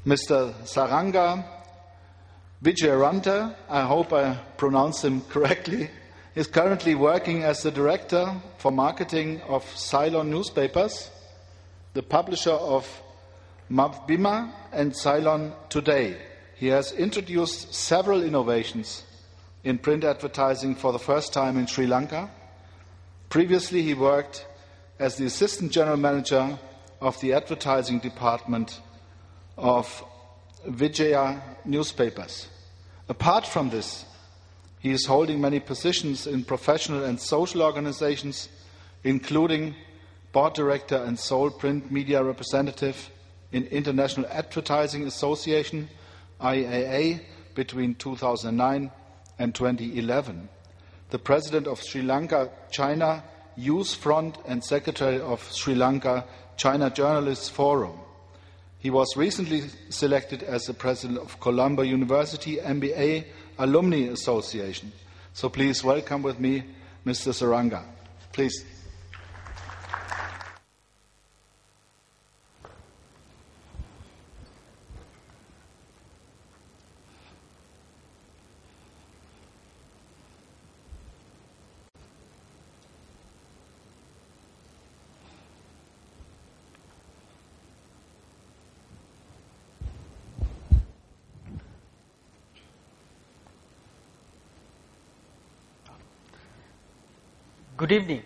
Mr. Saranga Vijayaranta, I hope I pronounced him correctly, is currently working as the Director for Marketing of Ceylon Newspapers, the publisher of Mavbima and Ceylon Today. He has introduced several innovations in print advertising for the first time in Sri Lanka. Previously, he worked as the Assistant General Manager of the Advertising Department of Vijaya Newspapers. Apart from this, he is holding many positions in professional and social organizations, including Board Director and sole print media representative in International Advertising Association, IAA, between 2009 and 2011, the President of Sri Lanka China Youth Front and Secretary of Sri Lanka China Journalists Forum. He was recently selected as the President of Colombo University MBA Alumni Association. So please welcome with me Mr. Saranga. Please. Good evening.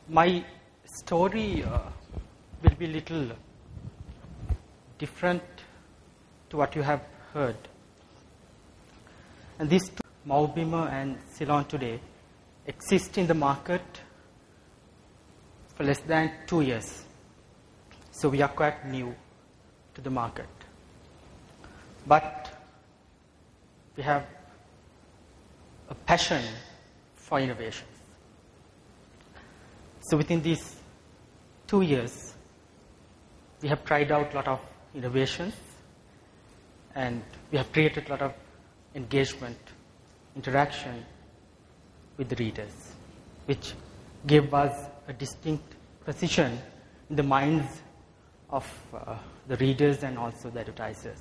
My story will be a little different to what you have heard. And these two, Mavbima and Ceylon Today, exist in the market for less than 2 years. So we are quite new to the market. But we have a passion for innovations. So within these 2 years, we have tried out a lot of innovations and we have created a lot of engagement, interaction with the readers, which gave us a distinct position in the minds of the readers and also the advertisers.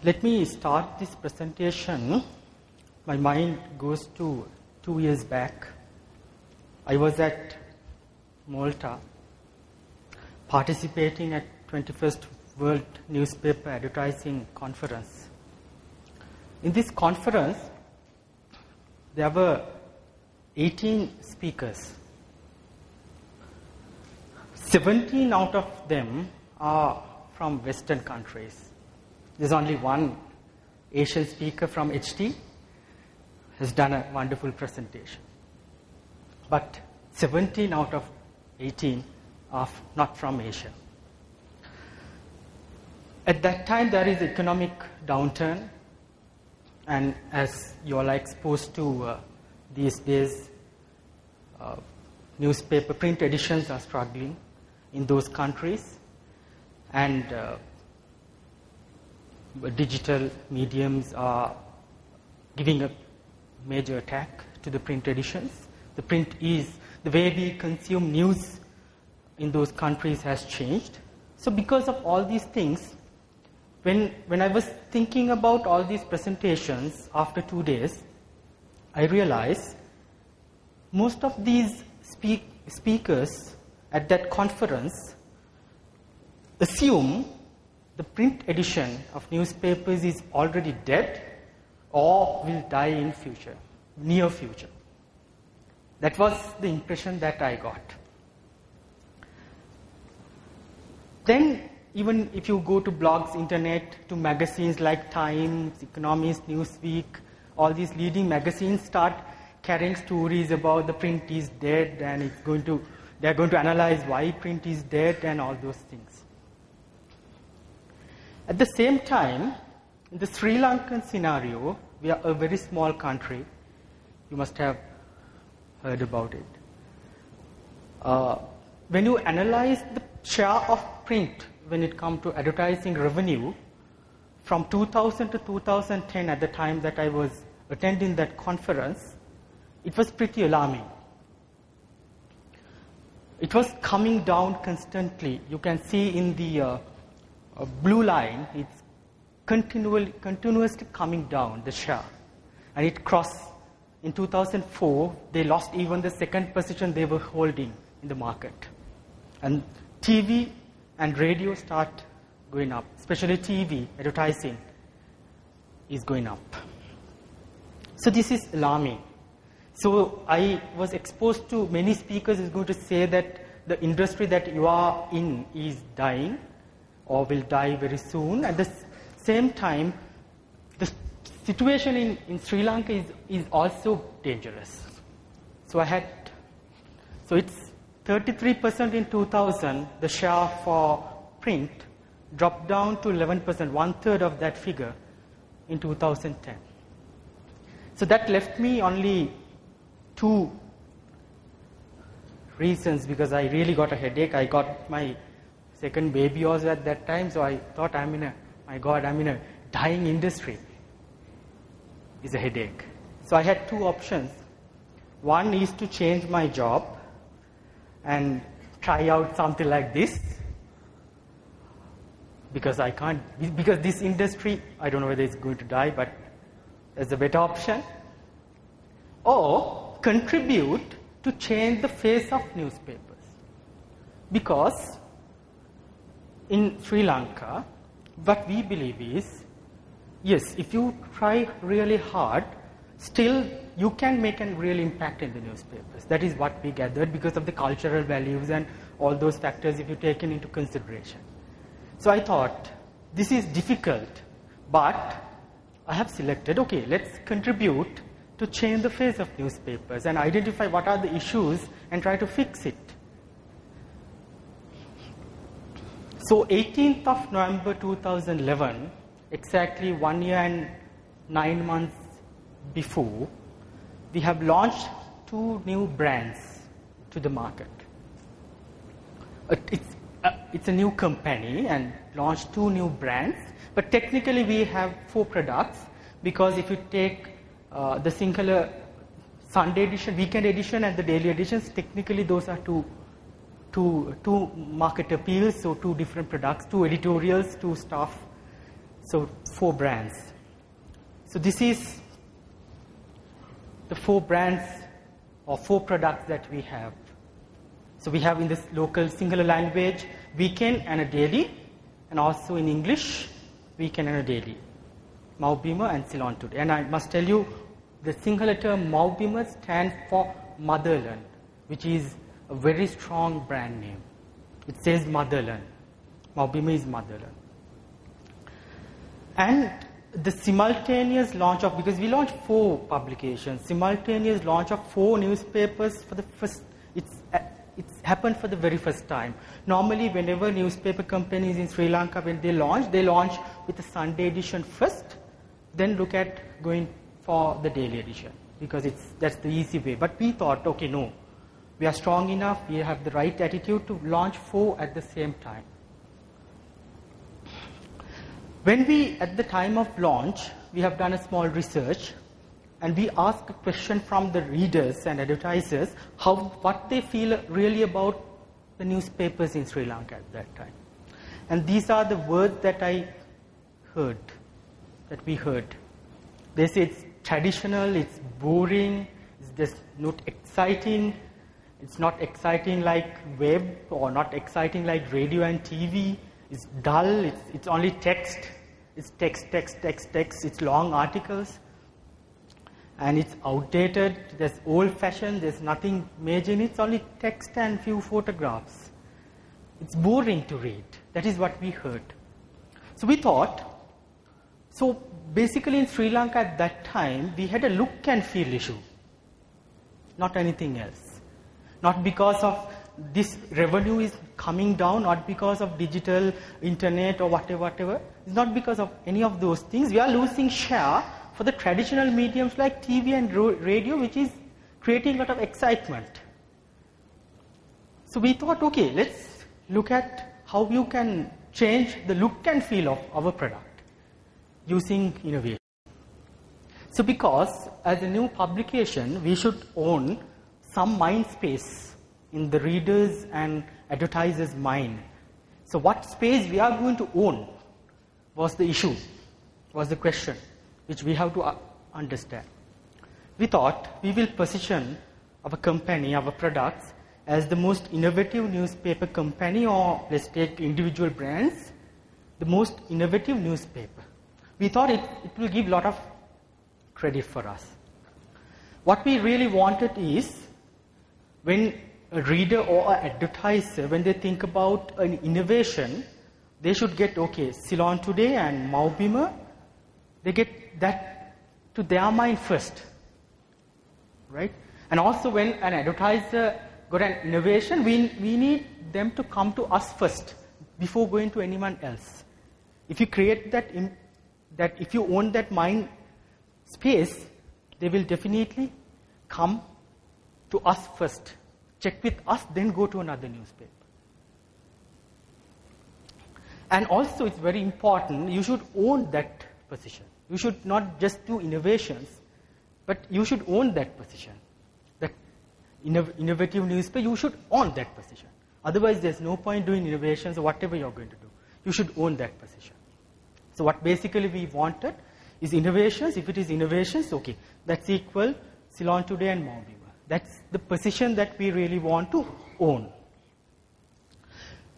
Let me start this presentation. My mind goes to 2 years back. I was at Malta participating at 21st World Newspaper Advertising Conference. In this conference, there were 18 speakers. 17 out of them are from Western countries. There's only one Asian speaker from HT, has done a wonderful presentation. But 17 out of 18 are not from Asia. At that time, there is economic downturn. And as you all are exposed to these days, newspaper print editions are struggling in those countries. And digital mediums are giving a major attack to the print editions. The print is, the way we consume news in those countries has changed. So because of all these things, when I was thinking about all these presentations after 2 days, I realized most of these speakers at that conference assume the print edition of newspapers is already dead or will die in future, near future. That was the impression that I got. Then, even if you go to blogs, internet, to magazines like Times, Economist, Newsweek, all these leading magazines start carrying stories about the print is dead and they're going to analyze why print is dead and all those things. At the same time, in the Sri Lankan scenario, we are a very small country. You must have heard about it. when you analyze the share of print when it comes to advertising revenue from 2000 to 2010, at the time that I was attending that conference, it was pretty alarming. It was coming down constantly. You can see in the blue line, it's continuously coming down, the share. And it crossed, in 2004, they lost even the second position they were holding in the market. And TV and radio start going up, especially TV advertising is going up. So this is alarming. So I was exposed to many speakers is going to say that the industry that you are in is dying or will die very soon. At the same time, the situation in Sri Lanka is also dangerous. So it's 33% in 2000, the share for print dropped down to 11%, one-third of that figure in 2010. So that left me only two reasons, because I really got a headache. I got my second baby also at that time, so I thought I'm in a dying industry. It's a headache. So I had two options. One is to change my job and try out something like this, because because this industry, I don't know whether it's going to die, but there's a better option. Or contribute to change the face of newspapers. Because in Sri Lanka, what we believe is, yes, if you try really hard, still you can make a real impact in the newspapers. That is what we gathered because of the cultural values and all those factors if you take into consideration. So I thought, this is difficult, but I have selected, okay, let's contribute to change the face of newspapers and identify what are the issues and try to fix it. So 18th of November 2011, exactly 1 year and 9 months before, we have launched 2 new brands to the market. It's a new company and launched 2 new brands, but technically we have 4 products, because if you take the singular Sunday edition, weekend edition and the daily editions, technically those are two market appeals, so 2 different products, 2 editorials, 2 staff, so 4 brands. So this is the 4 brands or 4 products that we have. So we have in this local singular language, weekend and a daily, and also in English, weekend and a daily. Maubima and Ceylon Today. And I must tell you, the singular term Maubima stands for motherland, which is a very strong brand name. It says motherland. Maubima is motherland. And the simultaneous launch of, because we launched 4 publications, simultaneous launch of 4 newspapers for the first, it's happened for the very first time. Normally, whenever newspaper companies in Sri Lanka, when they launch with the Sunday edition first, then look at going for the daily edition, because that's the easy way. But we thought, okay, no, we are strong enough, we have the right attitude to launch 4 at the same time. When at the time of launch, we have done a small research, and we asked a question from the readers and advertisers, what they feel really about the newspapers in Sri Lanka at that time. And these are the words that we heard. They say it's traditional, it's boring, it's just not exciting, it's not exciting like web or not exciting like radio and TV, it's dull, it's only text, it's text, it's long articles, and it's outdated, there's old-fashioned, there's nothing major in it, it's only text and few photographs. It's boring to read. That is what we heard. So we thought, so basically in Sri Lanka at that time, we had a look and feel issue, not anything else. Not because of this revenue is coming down, not because of digital, internet or whatever. It's not because of any of those things. We are losing share for the traditional mediums like TV and radio, which is creating a lot of excitement. So So we thought, okay, let's look at how you can change the look and feel of our product using innovation. So because as a new publication, we should own some mind space in the readers and advertisers' mind. So what space we are going to own was the issue, was the question, which we have to understand. We thought we will position our company, our products, as the most innovative newspaper company, or let's take individual brands, the most innovative newspaper. We thought it will give a lot of credit for us. What we really wanted is, when a reader or an advertiser, when they think about an innovation, they should get, okay, Ceylon Today and Maubima, they get that to their mind first, right? And also when an advertiser got an innovation, we need them to come to us first before going to anyone else. If you create that if you own that mind space, they will definitely come to us first, check with us, then go to another newspaper. And also it's very important, you should own that position. You should not just do innovations, but you should own that position. That innovative newspaper, you should own that position. Otherwise there's no point doing innovations or whatever you're going to do. You should own that position. So what basically we wanted is innovations. If it is innovations, okay, that's equal Ceylon Today and Maubima. That's the position that we really want to own.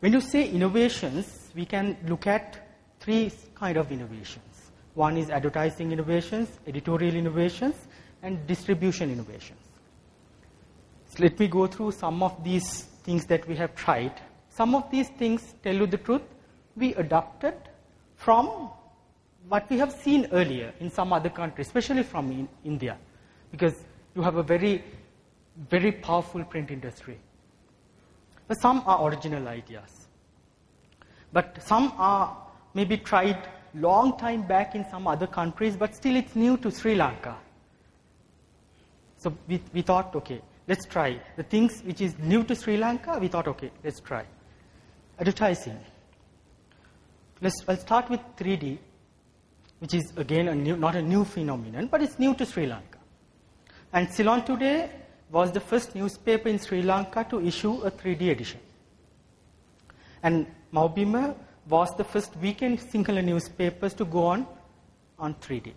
When you say innovations, we can look at three kind of innovations. One is advertising innovations, editorial innovations, and distribution innovations. So let me go through some of these things that we have tried. Some of these things, tell you the truth, we adopted from what we have seen earlier in some other countries, especially from India, because you have a very, very powerful print industry. But some are original ideas. But some are maybe tried long time back in some other countries, but still it's new to Sri Lanka. So we thought, okay, let's try. The things which is new to Sri Lanka, we thought, okay, let's try. Advertising. I'll start with 3D, which is again not a new phenomenon, but it's new to Sri Lanka. And Ceylon Today was the first newspaper in Sri Lanka to issue a 3D edition. And Maubima was the first weekend singular newspapers to go on 3D.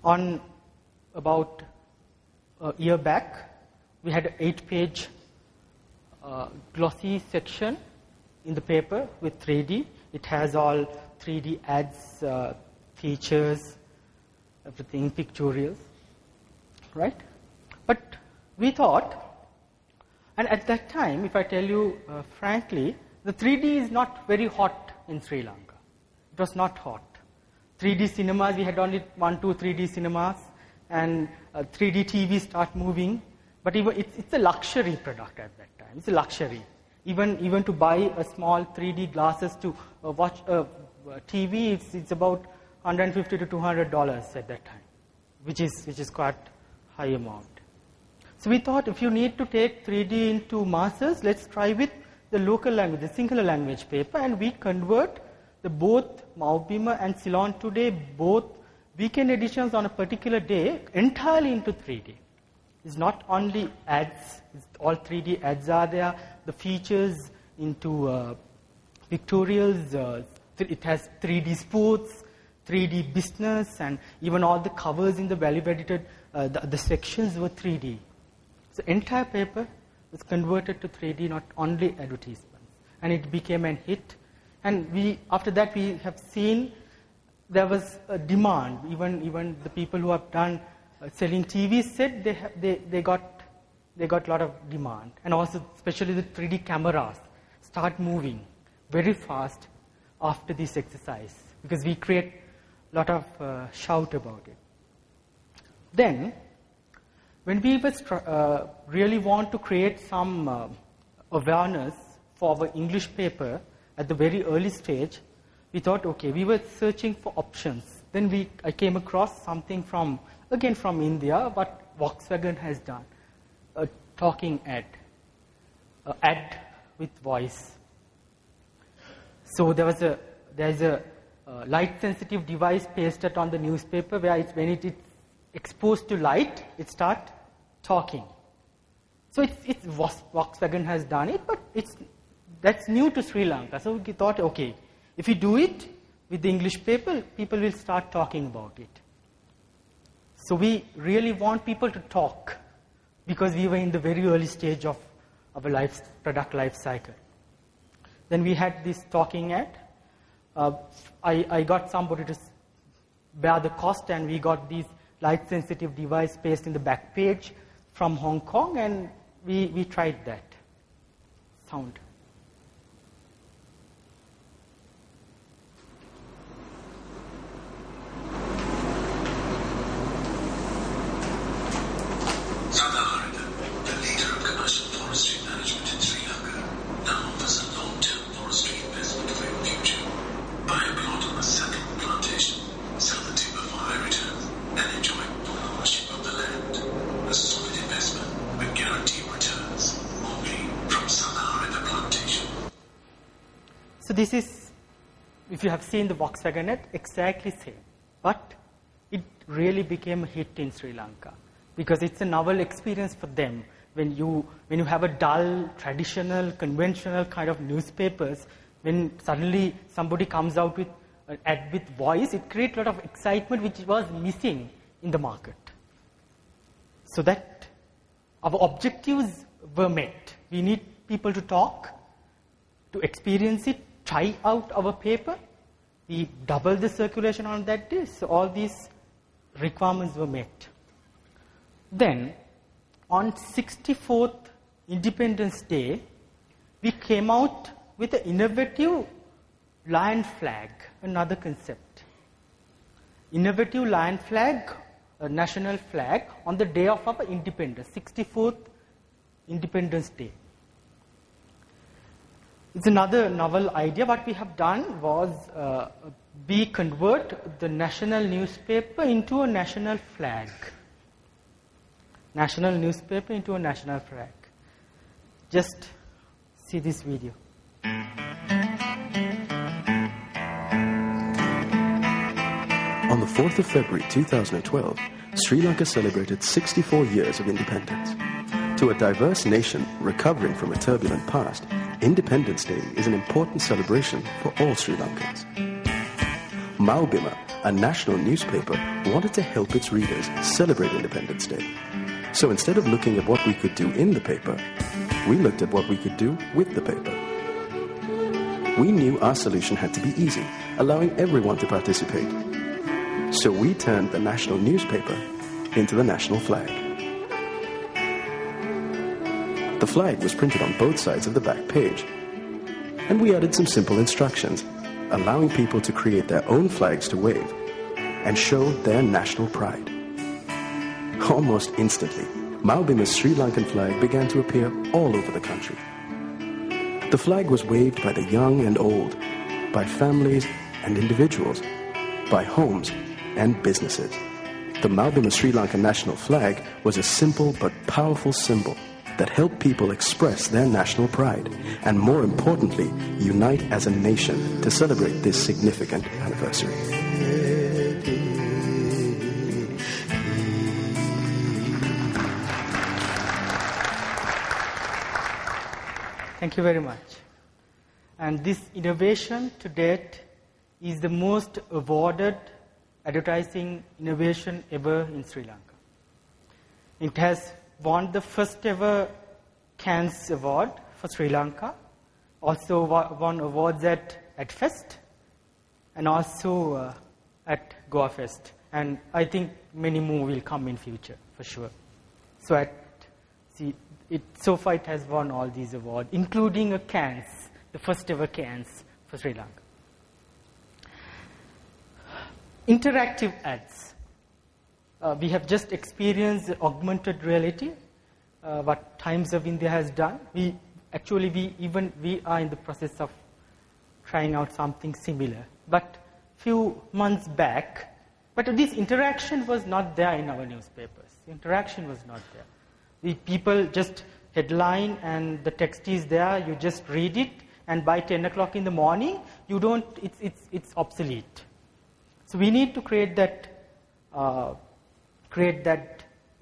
On about a year back, we had an 8-page glossy section in the paper with 3D. It has all 3D ads, features, everything, pictorials, right? But we thought, and at that time, if I tell you frankly, the 3D is not very hot in Sri Lanka. It was not hot. 3D cinemas, we had only 1, 2 3D cinemas, and 3D TV start moving. But even it's a luxury product at that time. It's a luxury. Even to buy a small 3D glasses to watch a TV, it's about $150 to $200 at that time, which is quite high amount. So we thought, if you need to take 3D into masses, let's try with the local language, the singular language paper, and we convert the both Maubima and Ceylon Today, both weekend editions on a particular day, entirely into 3D. It's not only ads, all 3D ads are there, the features into pictorials, it has 3D sports, 3D business, and even all the covers in the value-edited, the sections were 3D. So entire paper was converted to 3D, not only advertisements. And it became a hit. And after that we have seen there was a demand. Even the people who have done selling TVs said they got a lot of demand. And also especially the 3D cameras start moving very fast after this exercise, because we create a lot of shout about it. Then, when we really want to create some awareness for our English paper at the very early stage, we thought, okay, we were searching for options. Then I came across something from India, what Volkswagen has done, a talking ad. ad with voice. So there's a light-sensitive device pasted on the newspaper where when it is exposed to light, it starts talking. So Volkswagen has done it, but that's new to Sri Lanka. So we thought, okay, if we do it with the English paper, people will start talking about it. So we really want people to talk because we were in the very early stage of our product life cycle. Then we had this talking ad. I got somebody to bear the cost, and we got these light-sensitive device pasted in the back page from Hong Kong, and we tried that sound. So this is, if you have seen the Volkswagen ad, exactly same. But it really became a hit in Sri Lanka because it's a novel experience for them. When you have a dull, traditional, conventional kind of newspapers, when suddenly somebody comes out with an ad with voice, it creates a lot of excitement which was missing in the market. So that our objectives were met. We need people to talk, to experience it, try out our paper. We doubled the circulation on that day, so all these requirements were met. Then, on 64th Independence Day, we came out with an innovative lion flag, another concept. Innovative lion flag, a national flag, on the day of our independence, 64th Independence Day. It's another novel idea. What we have done was we convert the national newspaper into a national flag. National newspaper into a national flag. Just see this video. On the 4th of February 2012, Sri Lanka celebrated 64 years of independence. To a diverse nation recovering from a turbulent past, Independence Day is an important celebration for all Sri Lankans. Maubima, a national newspaper, wanted to help its readers celebrate Independence Day. So instead of looking at what we could do in the paper, we looked at what we could do with the paper. We knew our solution had to be easy, allowing everyone to participate. So we turned the national newspaper into the national flag. The flag was printed on both sides of the back page. And we added some simple instructions, allowing people to create their own flags to wave and show their national pride. Almost instantly, Maubima's Sri Lankan flag began to appear all over the country. The flag was waved by the young and old, by families and individuals, by homes and businesses. The Maubima Sri Lankan national flag was a simple but powerful symbol that helped people express their national pride and, more importantly, unite as a nation to celebrate this significant anniversary. Thank you very much. And this innovation to date is the most awarded advertising innovation ever in Sri Lanka. It has won the first ever Cannes Award for Sri Lanka, also won awards at Fest, and also at Goa Fest. And I think many more will come in future, for sure. So so far it has won all these awards, including a Cannes, the first ever Cannes for Sri Lanka. Interactive ads. We have just experienced augmented reality, what Times of India has done. We are in the process of trying out something similar. But few months back, but this interaction was not there in our newspapers. Interaction was not there. People just headline and the text is there, you just read it, and by 10 o'clock in the morning, you don't, it's obsolete. So we need to create that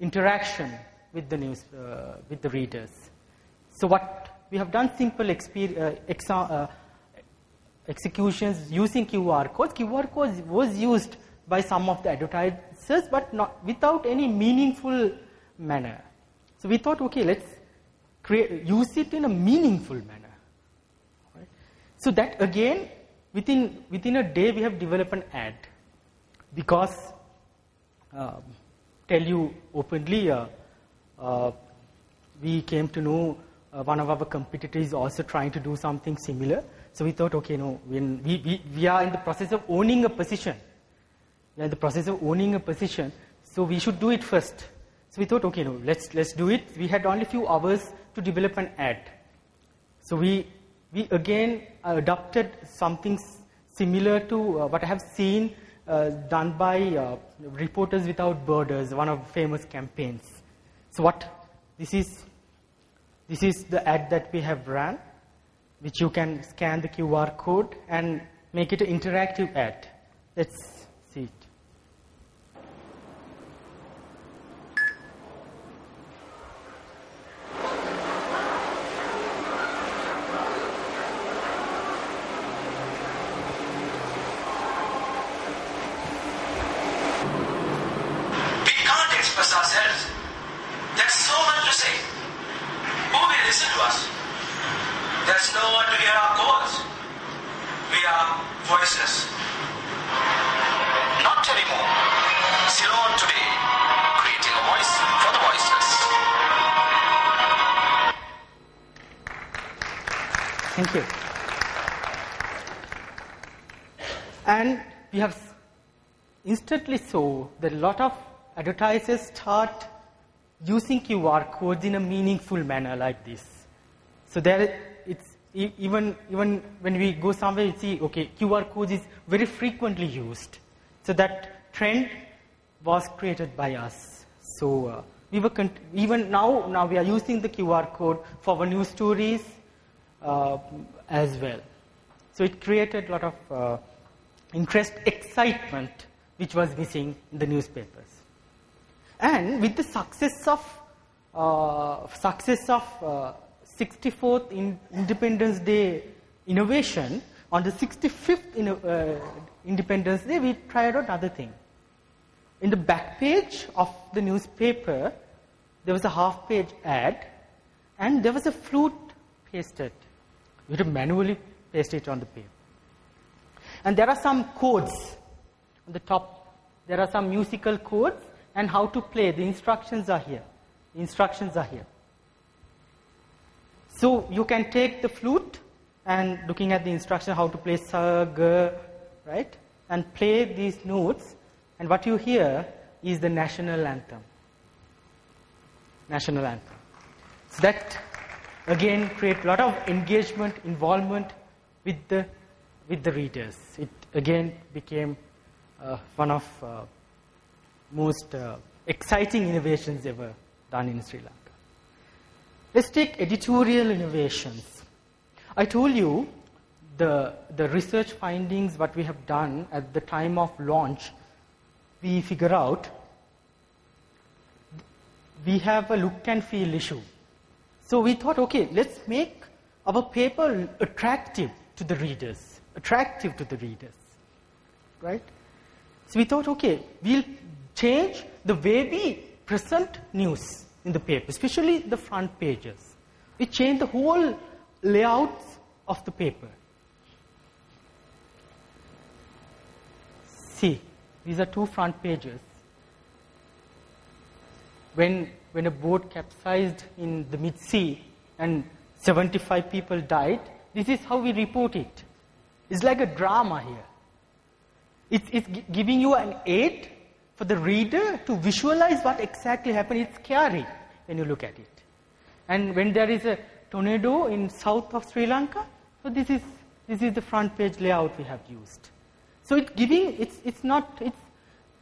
interaction with the news, with the readers. So what we have done, simple executions using QR codes. QR codes was used by some of the advertisers, but not without any meaningful manner. So we thought, okay, let's use it in a meaningful manner. Right? So that again, within a day, we have developed an ad. Because, tell you openly, we came to know one of our competitors is also trying to do something similar. So we thought, okay, no, when we are in the process of owning a position. We are in the process of owning a position, so we should do it first. So we thought, okay, no, let's do it. We had only a few hours to develop an ad. So we again adopted something similar to what I have seen done by Reporters Without Borders, one of the famous campaigns. So this is the ad that we have run, which you can scan the QR code and make it an interactive ad. Let's see it. There's no one to hear our calls. We are voiceless. Not anymore. Ceylon Today, creating a voice for the voiceless. Thank you. And we have instantly saw that a lot of advertisers start using QR codes in a meaningful manner like this. So it's even when we go somewhere, you see, okay, QR code is very frequently used. So that trend was created by us. So we were even now we are using the QR code for our news stories as well. So it created a lot of interest, excitement, which was missing in the newspapers. And with the success of 64th Independence Day innovation, on the 65th Independence Day, we tried out another thing. In the back page of the newspaper, there was a half-page ad, and there was a flute pasted. We had to manually paste it on the paper. And there are some codes on the top. There are some musical codes, and how to play. The instructions are here. The instructions are here. So you can take the flute and looking at the instruction how to play sa, ga, right? And play these notes, and what you hear is the national anthem. National anthem. So that again create a lot of engagement, involvement with the readers. It again became one of most exciting innovations ever done in Sri Lanka. Let's take editorial innovations. I told you the research findings, what we have done at the time of launch, we figure out we have a look and feel issue. So we thought, okay, let's make our paper attractive to the readers. Attractive to the readers. Right? So we thought, okay, we'll change the way we present news in the paper, especially the front pages. We change the whole layout of the paper. See, these are two front pages. When a boat capsized in the mid-sea and 75 people died, this is how we report it. It's like a drama here. It's giving you an aid for the reader to visualize what exactly happened. It's scary when you look at it. And when there is a tornado in south of Sri Lanka, so this is the front page layout we have used. So it's not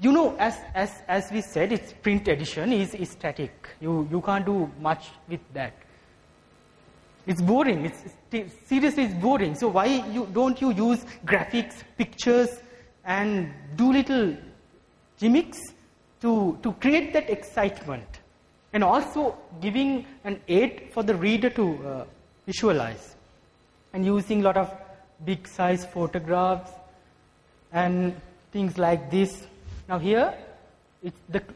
you know, as we said, its print edition is static. You can't do much with that. It's boring. Seriously, it's boring. So why don't you use graphics, pictures, and do little gimmicks to create that excitement, and also giving an aid for the reader to visualize, and using a lot of big size photographs and things like this. Now here,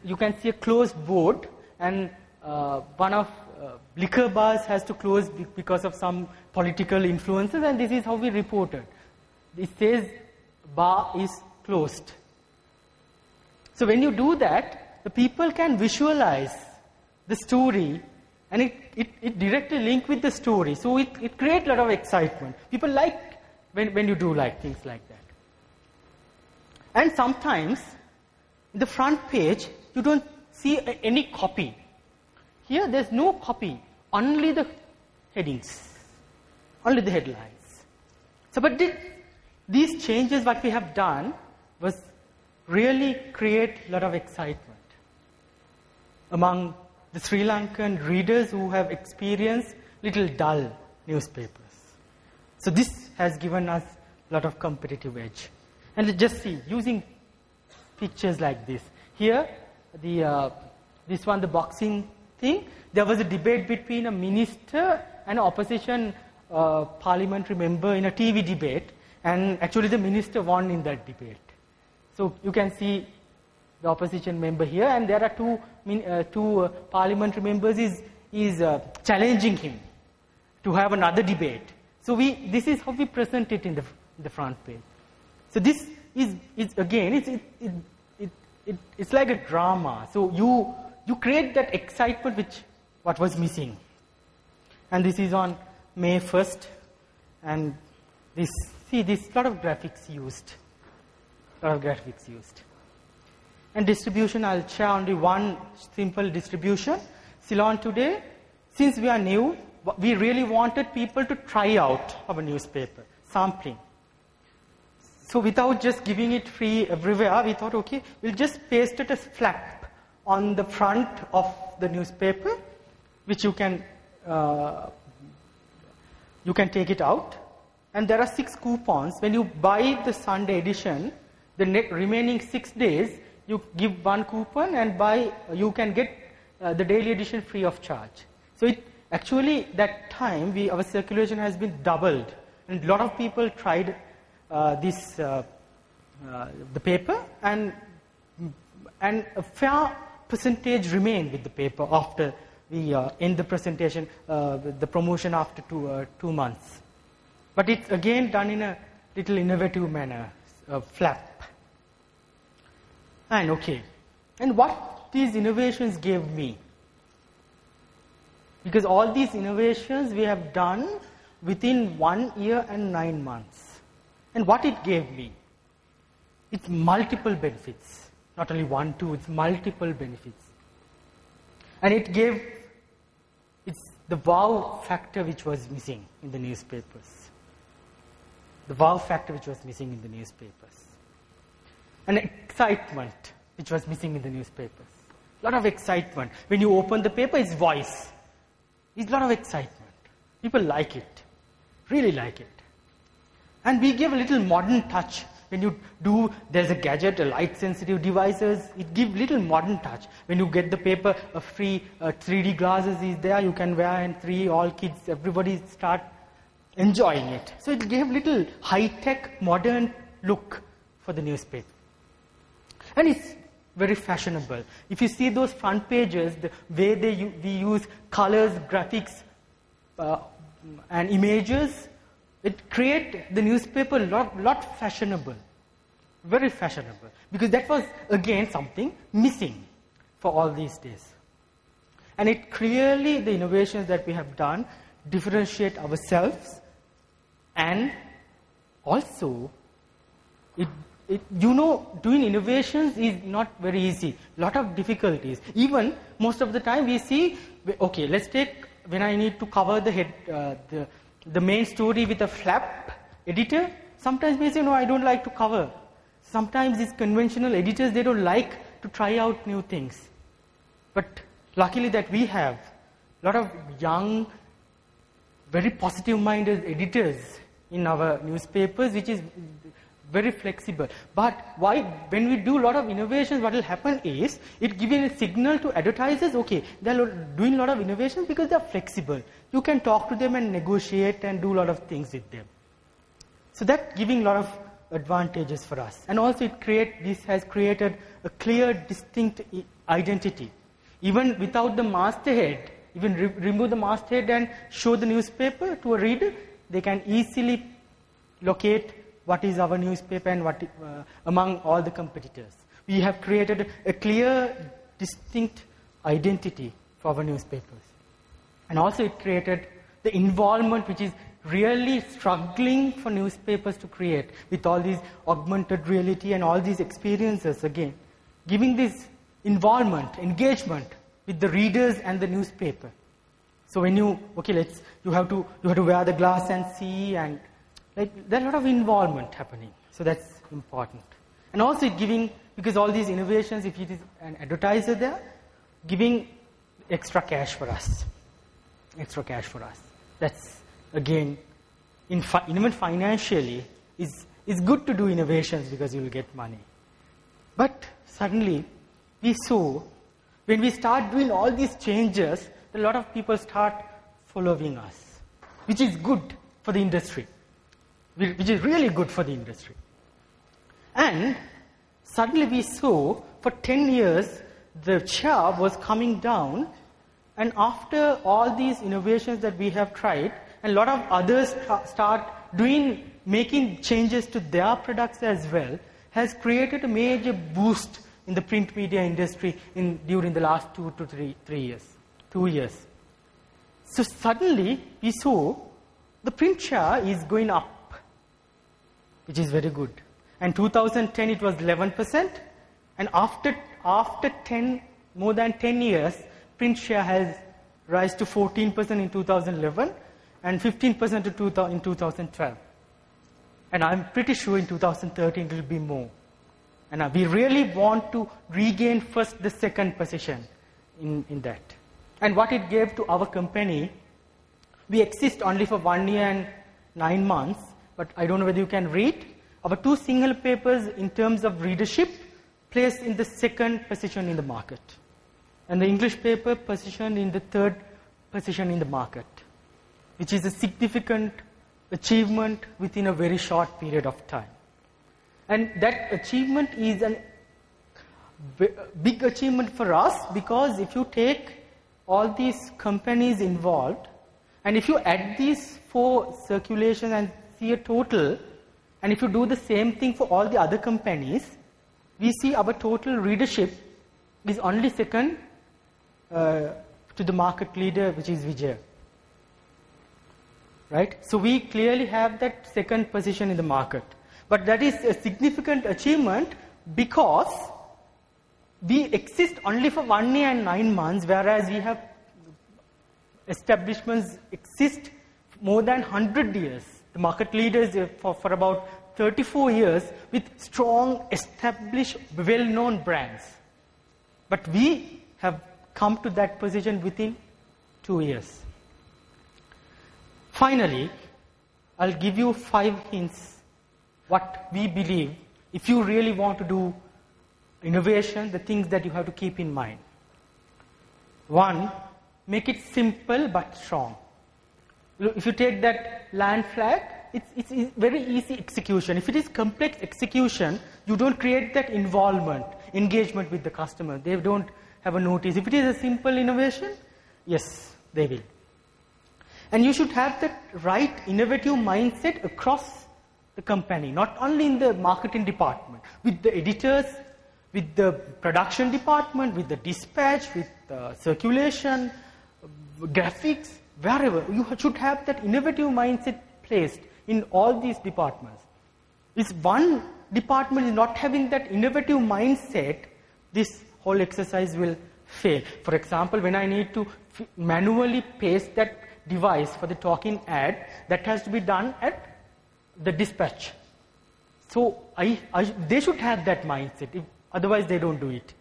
you can see a closed board, and one of liquor bars has to close because of some political influences, and this is how we reported. It says bar is closed. So when you do that, the people can visualize the story, and it directly links with the story. So it creates a lot of excitement. People like when you do like things like that. And sometimes, in the front page, you don't see any copy. Here, there's no copy, only the headings, only the headlines. So, but these changes, what we have done, was really create a lot of excitement among the Sri Lankan readers who have experienced little dull newspapers. So this has given us a lot of competitive edge. And just see, using pictures like this. Here, this one, the boxing thing, there was a debate between a minister and an opposition parliamentary member in a TV debate, and actually the minister won in that debate. So you can see the opposition member here, and there are two parliamentary members is challenging him to have another debate. So this is how we present it in the front page. So this is again, it's like a drama. So you create that excitement what was missing. And this is on May 1st, and this lot of graphics used. And distribution, I'll share only one simple distribution. Ceylon Today, since we are new, we really wanted people to try out our newspaper, sampling. So without just giving it free everywhere, we thought, okay, we'll just paste it as flap on the front of the newspaper, which you can take it out. And there are 6 coupons. When you buy the Sunday edition, the remaining 6 days, you give 1 coupon, and you can get the daily edition free of charge. So actually, that time, our circulation has been doubled, and a lot of people tried the paper, and a fair percentage remained with the paper after we end the presentation, the promotion after 2 months. But it's again done in a little innovative manner, flap. And okay, and what these innovations gave me? Because all these innovations we have done within 1 year and 9 months. And what it gave me? It's multiple benefits. Not only 1, 2, it's multiple benefits. And it's the wow factor which was missing in the newspapers. The wow factor which was missing in the newspapers. And excitement which was missing in the newspapers. A lot of excitement. When you open the paper, it's voice. It's a lot of excitement. People like it. Really like it. And we give a little modern touch. When you there's a gadget, a light-sensitive devices, it gives little modern touch. When you get the paper, a free 3D glasses is there, you can wear, and all kids, everybody start enjoying it. So it gave little high-tech, modern look for the newspaper. And it's very fashionable. If you see those front pages, the way we use colors, graphics, and images, it creates the newspaper a lot fashionable, very fashionable, because that was again something missing for all these days. And it clearly, the innovations that we have done differentiate ourselves, and also doing innovations is not very easy. Lot of difficulties. Even most of the time we see, okay, let's take when I need to cover the head, the main story with a flap editor. Sometimes we say, no, I don't like to cover. Sometimes these conventional editors, they don't like to try out new things. But luckily that we have a lot of young very positive-minded editors in our newspapers, which is very flexible. But when we do a lot of innovations, what will happen is, it giving a signal to advertisers, okay, they're doing a lot of innovations because they're flexible. You can talk to them and negotiate and do a lot of things with them. So that's giving a lot of advantages for us. And also this has created a clear, distinct identity. Even without the masthead, even remove the masthead and show the newspaper to a reader, they can easily locate what is our newspaper and what among all the competitors. We have created a clear, distinct identity for our newspapers. And also it created the involvement which is really struggling for newspapers to create, with all these augmented reality and all these experiences again, giving this involvement, engagement with the readers and the newspaper. So when you have to wear the glass and see, and there's a lot of involvement happening. So that's important. And also giving, because all these innovations, if it is an advertiser there, giving extra cash for us. That's, again, even financially, is good to do innovations because you will get money. But suddenly, we saw, when we start doing all these changes, a lot of people start following us, which is good for the industry, which is really good for the industry. And suddenly we saw, for 10 years, the share was coming down, and after all these innovations that we have tried, and a lot of others start making changes to their products as well, has created a major boost in the print media industry during the last 2 to 3 years. 2 years. So suddenly we saw the print share is going up, which is very good. And 2010 it was 11%, and after more than 10 years, print share has rise to 14% in 2011 and 15% in 2012. And I'm pretty sure in 2013 it will be more. And we really want to regain first the second position in that. And what it gave to our company, we exist only for 1 year and 9 months, but I don't know whether you can read. Our 2 single papers in terms of readership placed in the second position in the market. And the English paper positioned in the third position in the market, which is a significant achievement within a very short period of time. And that achievement is a big achievement for us, because if you take all these companies involved, and if you add these 4 circulations and see a total, and if you do the same thing for all the other companies, we see our total readership is only second to the market leader, which is Vijay. Right? So we clearly have that second position in the market. But that is a significant achievement because we exist only for 1 year and 9 months, whereas we have establishments exist more than 100 years. The market leaders for about 34 years with strong, established, well-known brands. But we have come to that position within 2 years. Finally, I'll give you 5 hints what we believe, if you really want to do innovation, the things that you have to keep in mind. 1, make it simple but strong. If you take that land flag, it's very easy execution. If it is complex execution, you don't create that involvement, engagement with the customer. They don't have a notice. If it is a simple innovation, yes, they will. And you should have that right innovative mindset across the company, not only in the marketing department, with the editors, with the production department, with the dispatch, with the circulation, graphics, wherever. You should have that innovative mindset placed in all these departments. If one department is not having that innovative mindset, this whole exercise will fail. For example, when I need to manually paste that device for the talking ad, that has to be done at the dispatch. So they should have that mindset. Otherwise, they don't do it.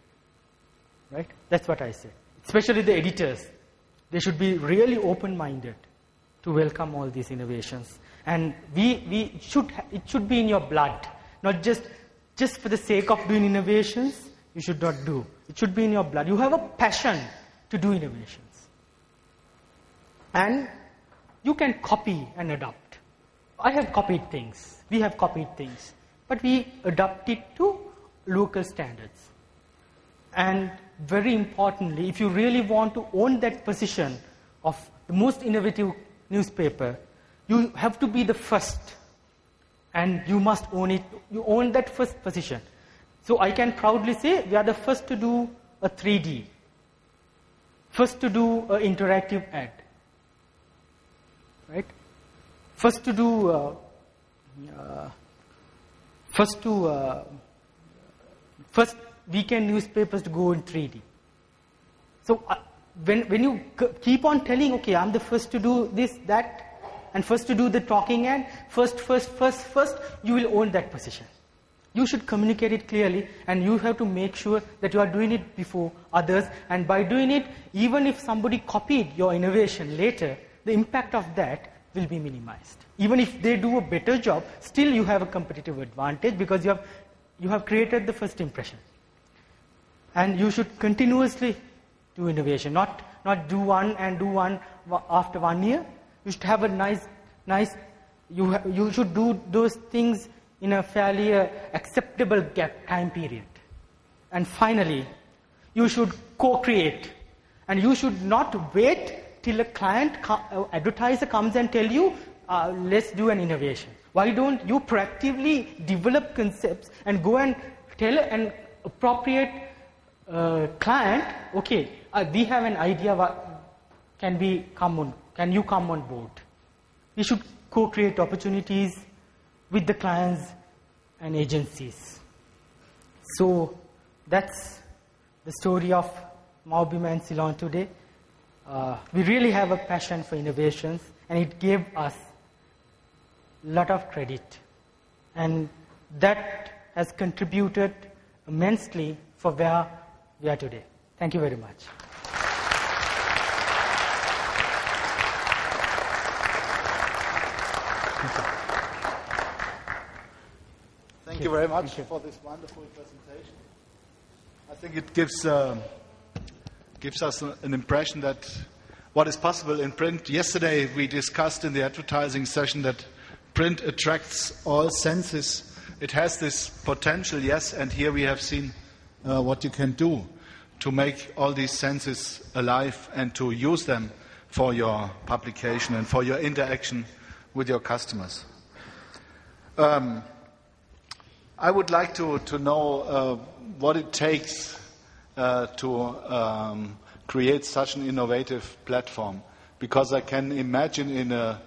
Right? That's what I say. Especially the editors. They should be really open-minded. to welcome all these innovations. And it should be in your blood, not just for the sake of doing innovations. You should not do. It should be in your blood. You have a passion to do innovations. And you can copy and adopt. I have copied things. We have copied things. But we adapt it to local standards. And very importantly, if you really want to own that position of the most innovative newspaper, you have to be the first. And you must own it. You own that first position. So I can proudly say we are the first to do a 3D. First to do an interactive ad. Right? First to do... First weekend newspapers to go in 3D. So when you keep on telling, okay, I'm the first to do this, that, and first to do the talking ad, first, you will own that position. You should communicate it clearly, and you have to make sure that you are doing it before others. And by doing it, even if somebody copied your innovation later, the impact of that will be minimized. Even if they do a better job, still you have a competitive advantage because you have created the first impression. And you should continuously do innovation, not do one and do one after 1 year. You should have a nice. You should do those things in a fairly acceptable time period. And finally, you should co-create, and you should not wait till a client, advertiser comes and tell you, let's do an innovation. Why don't you proactively develop concepts and go and tell an appropriate client, okay, we have an idea, can you come on board? We should co-create opportunities with the clients and agencies. So that's the story of Bima and Ceylon Today. We really have a passion for innovations, and it gave us a lot of credit. And that has contributed immensely for where we are today. Thank you very much. Thank you very much for this wonderful presentation. I think it gives us an impression that what is possible in print. Yesterday we discussed in the advertising session that print attracts all senses. It has this potential, yes, and here we have seen what you can do to make all these senses alive and to use them for your publication and for your interaction with your customers. I would like to know what it takes to create such an innovative platform, because I can imagine in a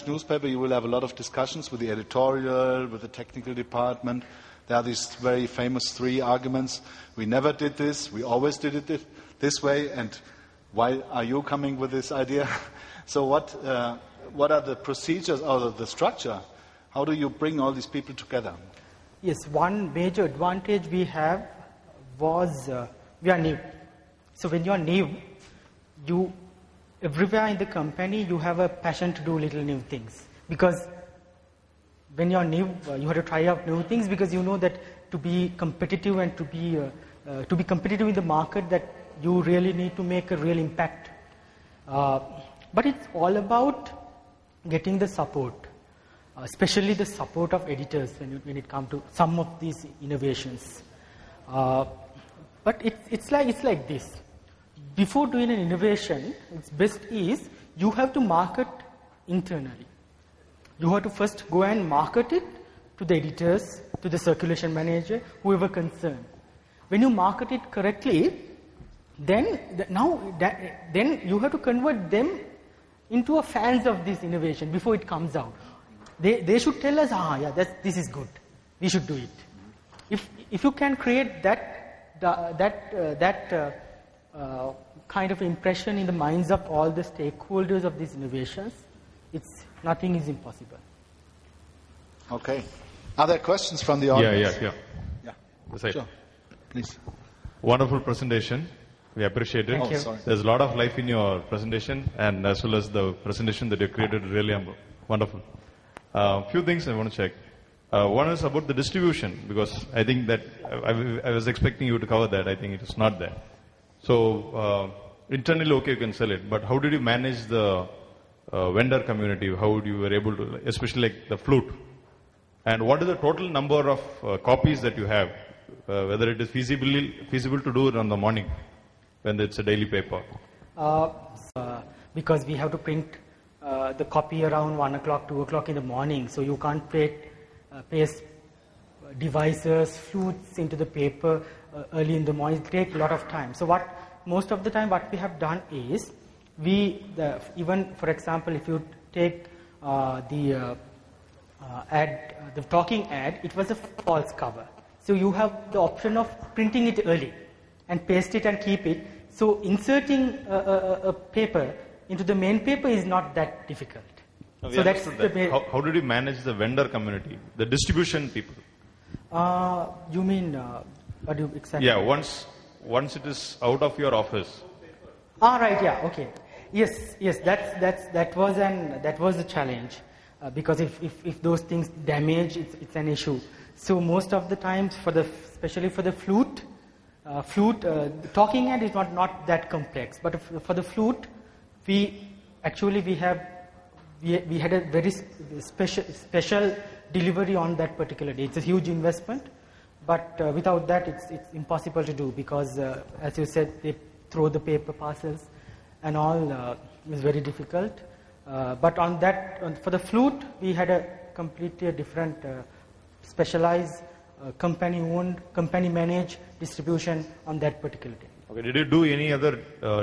newspaper you will have a lot of discussions with the editorial, with the technical department. There are these very famous 3 arguments. We never did this, we always did it this way, and why are you coming with this idea? So what are the procedures or the structure? How do you bring all these people together? Yes, one major advantage we have was we are new. So when you are new, everywhere in the company you have a passion to do little new things. Because when you are new, you have to try out new things, because you know that to be competitive and to be competitive in the market, that you really need to make a real impact. But it's all about getting the support. Especially the support of editors when it comes to some of these innovations. But it's like this. Before doing an innovation, its best is you have to market internally. You have to first go and market it to the editors, to the circulation manager, whoever concerned. When you market it correctly, then you have to convert them into a fans of this innovation before it comes out. They should tell us, this is good. We should do it. If you can create that kind of impression in the minds of all the stakeholders of these innovations, nothing is impossible. Okay. Are there questions from the audience? Yeah. Sure. Please. Wonderful presentation. We appreciate it. Thank you. Sorry. There's a lot of life in your presentation, and as well as the presentation that you created, really wonderful. Few things I want to check. One is about the distribution, because I think that I was expecting you to cover that. I think it is not there. So internally, okay, you can sell it, but how did you manage the vendor community? How you were able to, especially like the flute? And what is the total number of copies that you have? Whether it is feasible to do it on the morning when it's a daily paper? Because we have to print the copy around 1 o'clock, 2 o'clock in the morning, so you can't paste devices, flutes into the paper early in the morning. It takes a lot of time. So most of the time what we have done is, even for example, if you take the talking ad, it was a false cover. So you have the option of printing it early and paste it and keep it. So inserting a paper into the main paper is not that difficult. No, so that's that. How did you manage the vendor community, the distribution people? You mean what do you exactly? Yeah, once it is out of your office. Right. Yeah. Okay. Yes. That was a challenge because if those things damage, it's an issue. So most of the times, especially for the flute, the talking ad is not that complex. But for the flute, we had a very special delivery on that particular day. It's a huge investment, but without that, it's impossible to do because, as you said, they throw the paper parcels and all. It's very difficult. But for the flute, we had a completely different, specialized, company-owned, company-managed distribution on that particular day. Okay. Did you do any other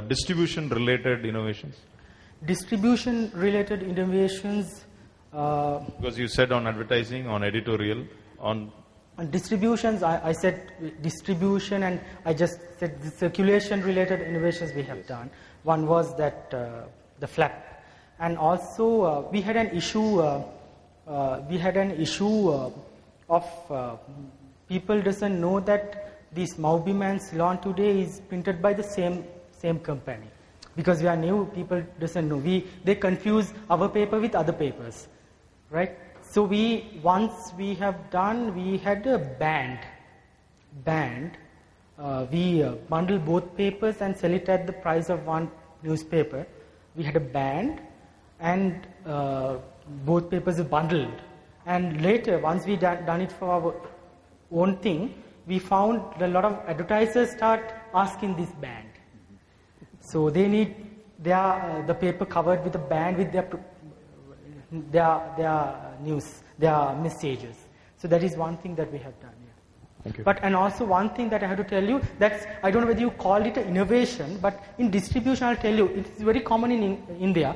distribution-related innovations? Distribution-related innovations. Because you said on advertising, on editorial, on distributions, I said distribution, and I just said the circulation-related innovations we have done. One was that the flap, and also we had an issue. Of people doesn't know that this Maubim and Ceylon Today is printed by the same company. Because we are new, people doesn't know. They confuse our paper with other papers, right? So once we had a band. We bundle both papers and sell it at the price of one newspaper. We had a band, and both papers are bundled. And later, once we done it for our own thing, we found a lot of advertisers start asking this band. So they need the paper covered with a band with their news, their messages. So that is one thing that we have done. Yeah. Thank you. And also one thing that I have to tell you, I don't know whether you call it an innovation, but in distribution, I'll tell you, it's very common in India.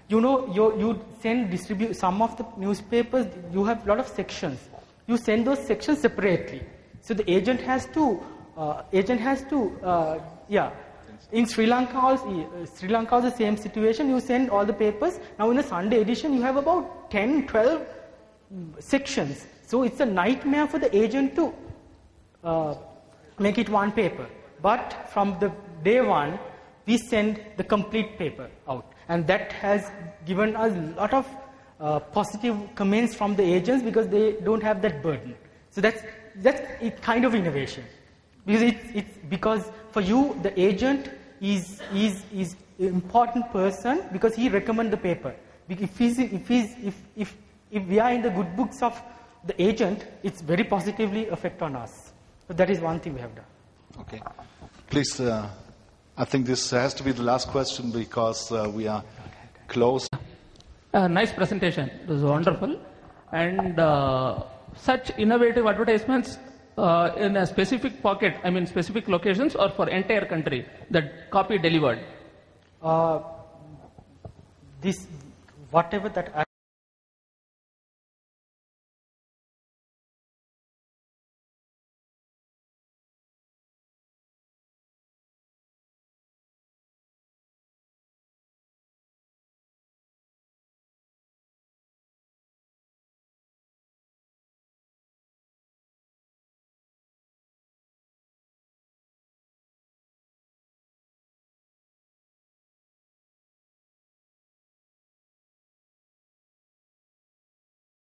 You know, you distribute some of the newspapers, you have a lot of sections. You send those sections separately. So the agent has to, in Sri Lanka also the same situation. You send all the papers. Now in the Sunday edition, you have about 10, 12 sections. So it's a nightmare for the agent to make it one paper. But from the day one, we send the complete paper out. And that has given us a lot of positive comments from the agents because they don't have that burden. So that's a kind of innovation. Because for you, the agent is an important person because he recommends the paper. If we are in the good books of the agent, it's very positively affect on us. So that is one thing we have done. Okay. Please, I think this has to be the last question because we are close. Nice presentation. It was wonderful. And such innovative advertisements in a specific pocket, specific locations, or for entire country, that copy delivered? Whatever that I